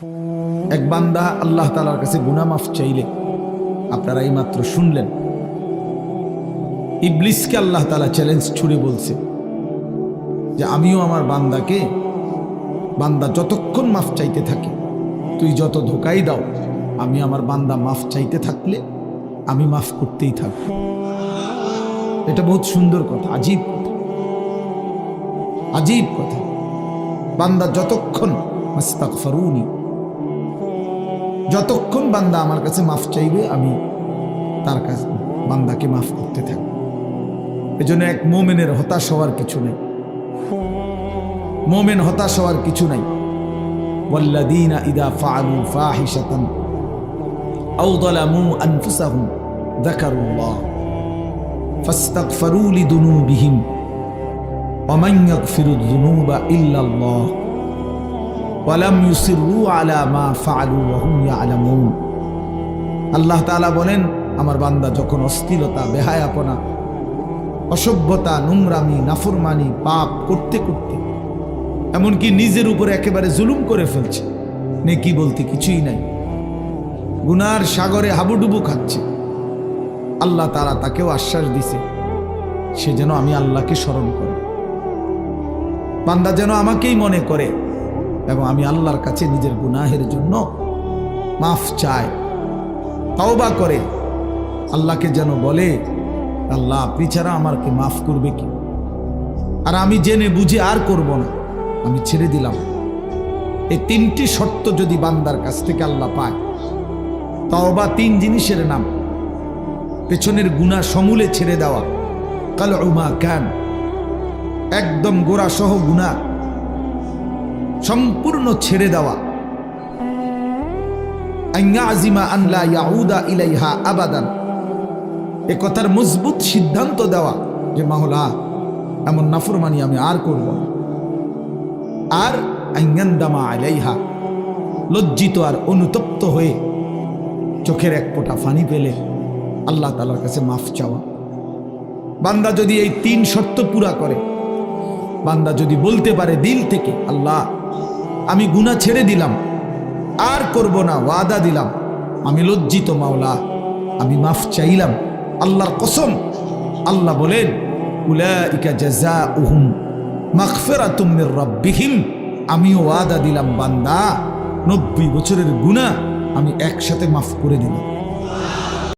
এক বান্দা আল্লাহ তাআলার কাছে গুনাহ মাফ চাইলে, আপনারা এই মাত্র শুনলেন, ইবলিসকে আল্লাহ তাআলা চ্যালেঞ্জ ছুড়ে বলছে যে আমিও আমার বান্দাকে, বান্দা যতক্ষণ মাফ চাইতে থাকে, তুই যত ধোকাই দাও, আমি আমার বান্দা মাফ চাইতে থাকলে আমি মাফ করতেই থাকব। এটা বহুত সুন্দর কথা, আজীব কথা, আজীব কথা। বান্দা যতক্ষণ আস্তাগফিরুনি, যতক্ষণ বান্দা আমার কাছে মাফ চাইবে, আমি তার কাছে বান্দাকে মাফ করতে থাকব। এজন্য এক মুমিনের হতাশ হওয়ার কিছু নেই, মুমিন হতাশ হওয়ার কিছু নাই। ওয়াল্লাযীনা ইযা ফাআলু ফাহিশাতান আও যালামু আনফুসাহুম যাকারুল্লাহ ফাস্তাগফিরু লিযুনুবিহিম ওয়া মান ইয়াগফিরুয যুনুবা ইল্লাল্লাহ ওয়া লাম ইউসিররু আলা মা ফাআলু ওয়া হুম ইয়ালামুন। আল্লাহ তাআলা বলেন, আমার বান্দা যখন অশ্লীলতা, বেহায়াপনা, অসভ্যতা, নোংরামি, নাফরমানি, পাপ করতে করতে এমনকি নিজের উপরে একেবারে জুলুম করে ফেলছে, নেকি বলতে কিছুই নাই, গুনার সাগরে হাবুডুবু খাচ্ছে, আল্লাহ তাআলা তাকেও আশ্বাস দিছে সে যেন আমি আল্লাহকে স্মরণ করে, বান্দা যেন আমাকেই মনে করে এবং আমি আল্লাহর কাছে নিজের গুনাহের জন্য মাফ চায়, তওবা করে, আল্লাহকে যেন বলে, আল্লাহ আপনি ছাড়া আমাকে মাফ করবে কি? আর আমি জেনে বুঝে আর করব না, আমি ছেড়ে দিলাম। এই তিনটি শর্ত যদি বান্দার কাছ থেকে আল্লাহ পায়, তওবা তিন জিনিসের নাম। পেছনের গুনাহ সমূলে ছেড়ে দেওয়া, কালউ মা কান, একদম গোড়া সহ গুনাহ সম্পূর্ণ ছেড়ে দেওয়া, আইয়াজিমা আন লা ইয়াউদা ইলাইহা আবাদান, এ কথার মজবুত সিদ্ধান্ত দেওয়া যে মাওলা এমন নাফরমানি আমি আর করব না। আর আইয়ান্দামা আলাইহা, লজ্জিত আর অনুতপ্ত হয়ে চোখের এক ফোঁটা পানি পেলে আল্লাহ তাআলার কাছে মাফ চাওয়া। বান্দা যদি এই তিন শর্ত পুরা করে, বান্দা যদি বলতে পারে দিল থেকে, আল্লাহ আমি গুনাহ ছেড়ে দিলাম, আর করব না, ওয়াদা দিলাম, আমি লজ্জিত মাওলা, আমি মাফ চাইলাম, আল্লাহর কসম, আল্লাহ বলেন উলাইকা জাযাউহুম মাগফিরাতুম মির রাব্বিহিম, আমিও ওয়াদা দিলাম বান্দা 90 বছরের গুনাহ আমি একসাথে মাফ করে দিলাম।